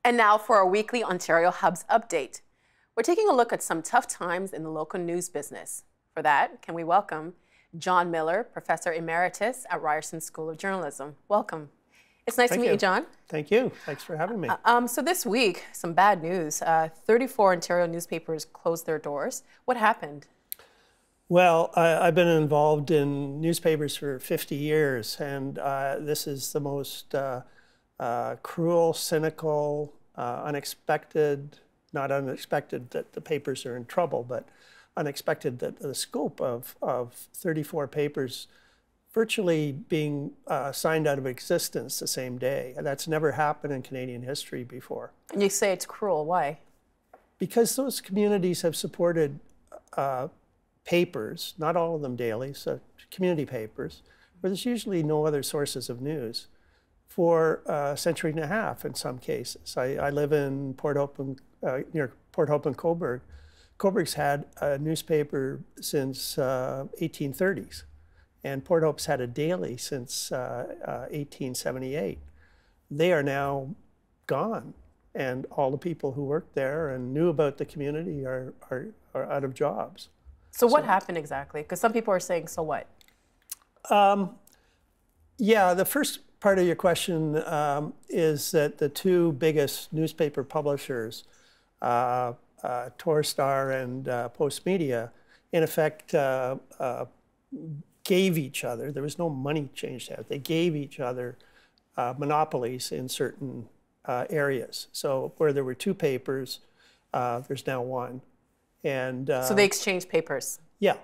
And now for our weekly Ontario Hubs update. We're taking a look at some tough times in the local news business. For that, can we welcome John Miller, Professor Emeritus at Ryerson School of Journalism. Welcome. It's nice to meet you, John. Thank you. Thanks for having me. So this week, some bad news. 34 Ontario newspapers closed their doors. What happened? Well, I've been involved in newspapers for 50 years, and this is the most cruel, cynical, unexpected, not unexpected that the papers are in trouble, but unexpected that the scope of 34 papers virtually being signed out of existence the same day. And that's never happened in Canadian history before. And you say it's cruel. Why? Because those communities have supported papers, not all of them daily, so community papers, where there's usually no other sources of news, for a century and a half in some cases. I live in Port Hope, near Port Hope and Cobourg. Cobourg's had a newspaper since 1830s, and Port Hope's had a daily since 1878. They are now gone, and all the people who worked there and knew about the community are out of jobs. So what happened exactly? Because some people are saying, so what? Yeah, the first part of your question is that the two biggest newspaper publishers, Torstar and Postmedia, in effect gave each other, there was no money changed out, they gave each other monopolies in certain areas. So where there were two papers, there's now one. And so they exchanged papers? Yeah,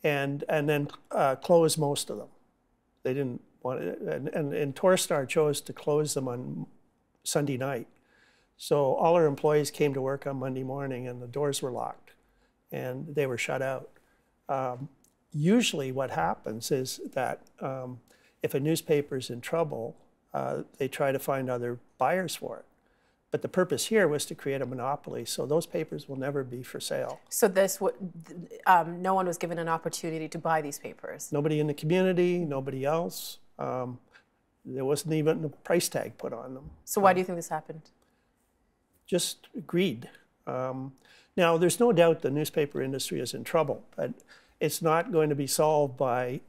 and then closed most of them. They didn't want it, and Torstar chose to close them on Sunday night. So all our employees came to work on Monday morning and the doors were locked and they were shut out. Usually what happens is that if a newspaper's in trouble, they try to find other buyers for it. But the purpose here was to create a monopoly, so those papers will never be for sale. So no one was given an opportunity to buy these papers? Nobody in the community, nobody else. There wasn't even a price tag put on them. So why do you think this happened? Just greed. Now, there's no doubt the newspaper industry is in trouble, but it's not going to be solved by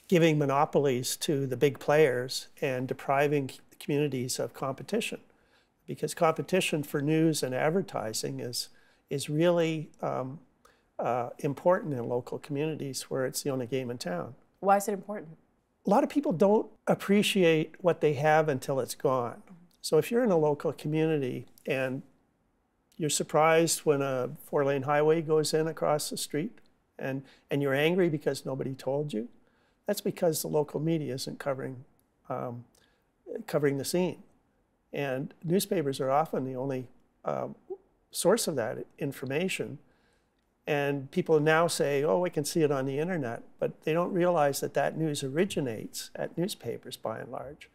giving monopolies to the big players and depriving communities of competition. Because competition for news and advertising is really important in local communities where it's the only game in town. Why is it important? A lot of people don't appreciate what they have until it's gone. So if you're in a local community and you're surprised when a 4-lane highway goes in across the street and you're angry because nobody told you, that's because the local media isn't covering the scene. And newspapers are often the only source of that information. And people now say, oh, we can see it on the internet, but they don't realize that that news originates at newspapers by and large.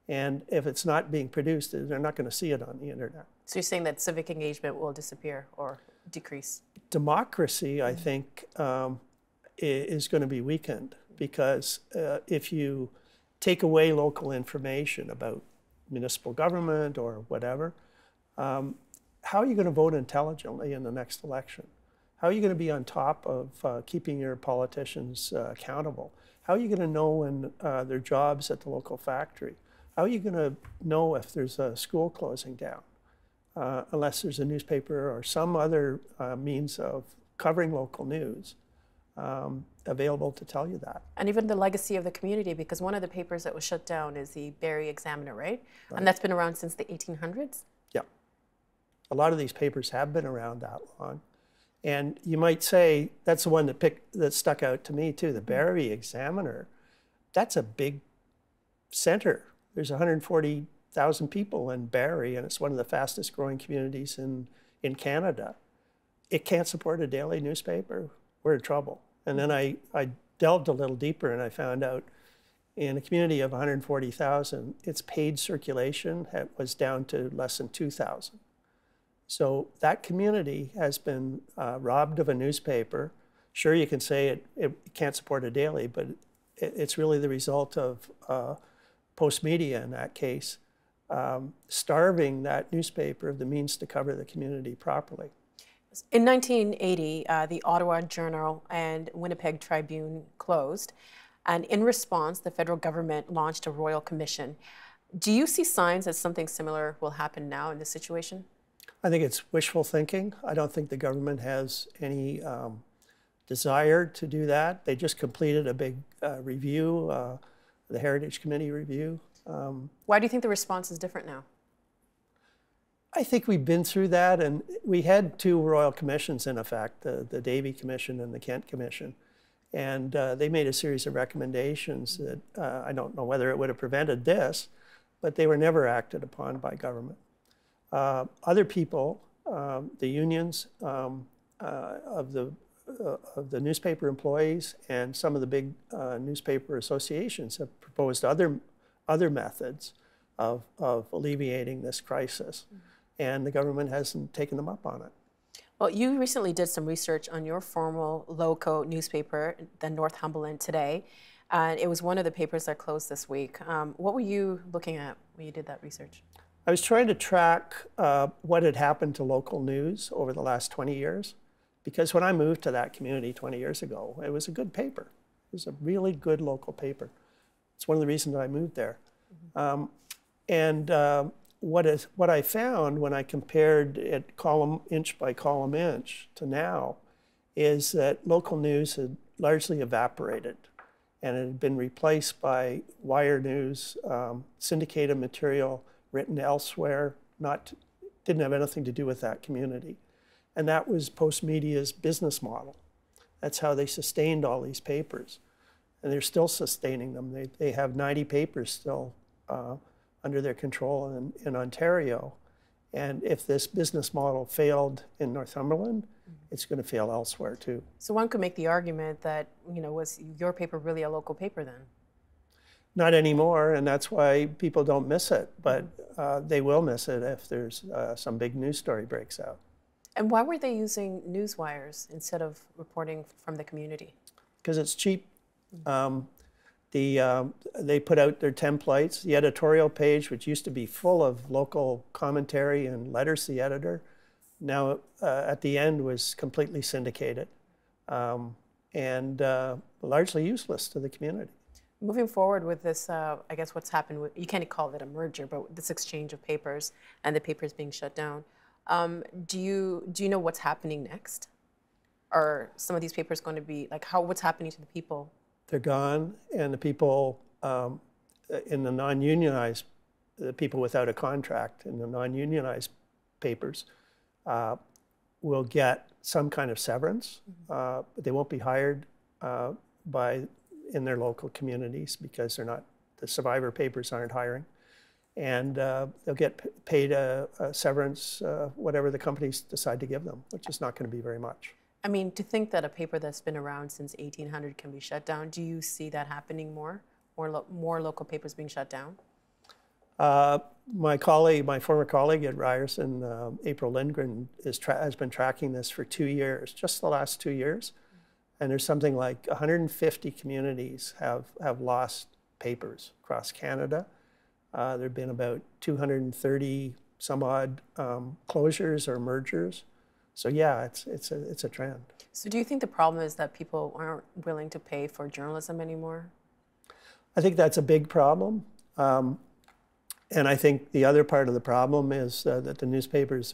And if it's not being produced, they're not going to see it on the internet. So you're saying that civic engagement will disappear or decrease? Democracy, I think, is going to be weakened because if you take away local information about municipal government or whatever, how are you going to vote intelligently in the next election? How are you going to be on top of keeping your politicians accountable? How are you going to know when there are jobs at the local factory? How are you going to know if there's a school closing down? Unless there's a newspaper or some other means of covering local news available to tell you that. And even the legacy of the community, because one of the papers that was shut down is the Barrie Examiner, right? And that's been around since the 1800s? Yeah. A lot of these papers have been around that long. And you might say, that's the one that stuck out to me too, the Barrie Examiner. That's a big center. There's 140,000 people in Barrie, and it's one of the fastest growing communities in Canada. It can't support a daily newspaper. We're in trouble. And then I delved a little deeper and I found out in a community of 140,000, its paid circulation was down to less than 2,000. So that community has been robbed of a newspaper. Sure, you can say it can't support a daily, but it's really the result of Postmedia in that case, starving that newspaper of the means to cover the community properly. In 1980, the Ottawa Journal and Winnipeg Tribune closed, and in response, the federal government launched a royal commission. Do you see signs that something similar will happen now in this situation? I think it's wishful thinking. I don't think the government has any desire to do that. They just completed a big review, the Heritage Committee review. Why do you think the response is different now? I think we've been through that, and we had two royal commissions in effect, the Davie Commission and the Kent Commission. And they made a series of recommendations that I don't know whether it would have prevented this, but they were never acted upon by government. Other people, the unions of the newspaper employees and some of the big newspaper associations have proposed other methods of alleviating this crisis. And the government hasn't taken them up on it. Well, you recently did some research on your former local newspaper, the Northumberland Today, and it was one of the papers that closed this week. What were you looking at when you did that research? I was trying to track what had happened to local news over the last 20 years, because when I moved to that community 20 years ago, it was a good paper. It was a really good local paper. It's one of the reasons I moved there. What I found when I compared it inch by column inch to now is that local news had largely evaporated, and it had been replaced by wire news, syndicated material written elsewhere, didn't have anything to do with that community. And that was Postmedia's business model. That's how they sustained all these papers. And they're still sustaining them. They have 90 papers still under their control in Ontario. And if this business model failed in Northumberland, it's going to fail elsewhere too. So one could make the argument that, was your paper really a local paper then? Not anymore, and that's why people don't miss it. But they will miss it if there's some big news story breaks out. And why were they using news wires instead of reporting from the community? Because it's cheap. They put out their templates. The editorial page, which used to be full of local commentary and letters to the editor, now at the end was completely syndicated and largely useless to the community. Moving forward with this, I guess what's happened, you can't call it a merger, but this exchange of papers and the papers being shut down. Do you know what's happening next? Are some of these papers going to be, what's happening to the people? They're gone, and the people in the non-unionized, the people without a contract in the non-unionized papers will get some kind of severance. But they won't be hired in their local communities because the survivor papers aren't hiring. And they'll get paid a severance, whatever the companies decide to give them, which is not going to be very much. I mean, to think that a paper that's been around since 1800 can be shut down, do you see that happening more? More local papers being shut down? My former colleague at Ryerson, April Lindgren, has been tracking this for 2 years, just the last 2 years. And there's something like 150 communities have lost papers across Canada. There have been about 230 some odd closures or mergers. So yeah, it's a trend. So do you think the problem is that people aren't willing to pay for journalism anymore? I think that's a big problem. And I think the other part of the problem is that the newspapers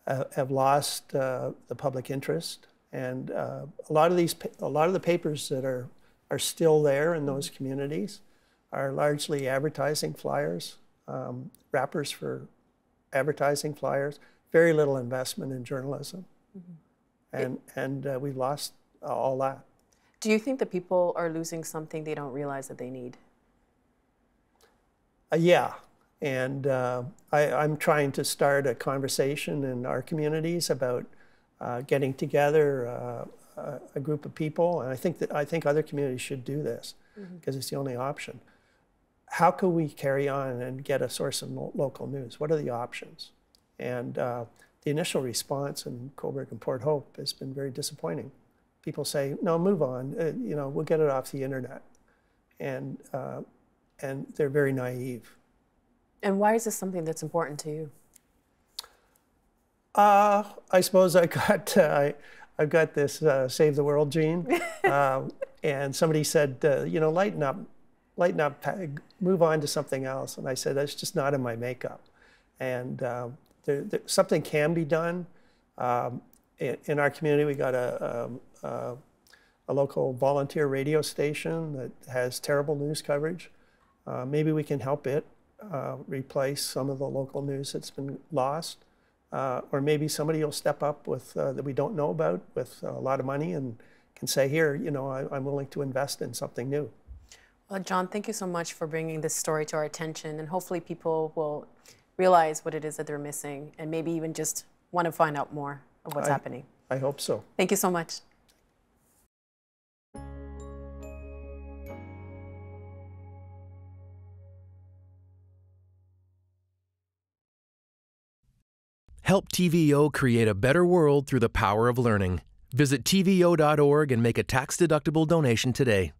have lost the public interest. And a lot of the papers that are still there in those communities are largely advertising flyers, wrappers for advertising flyers. Very little investment in journalism, and we've lost all that. Do you think that people are losing something they don't realize that they need? Yeah, and I'm trying to start a conversation in our communities about getting together a group of people, and I think other communities should do this because it's the only option. How can we carry on and get a source of local news? What are the options? And the initial response in Cobourg and Port Hope has been very disappointing. People say, no, move on, we'll get it off the internet. And they're very naive. And why is this something that's important to you? I suppose I've got this Save the World gene, and somebody said, lighten up, move on to something else. And I said, that's just not in my makeup. And something can be done. In our community, we got a local volunteer radio station that has terrible news coverage. Maybe we can help it replace some of the local news that's been lost. Or maybe somebody will step up with that we don't know about with a lot of money and can say, here, I'm willing to invest in something new. Well, John, thank you so much for bringing this story to our attention, and hopefully people will realize what it is that they're missing and maybe even just want to find out more of what's happening. I hope so. Thank you so much. Help TVO create a better world through the power of learning. Visit TVO.org and make a tax-deductible donation today.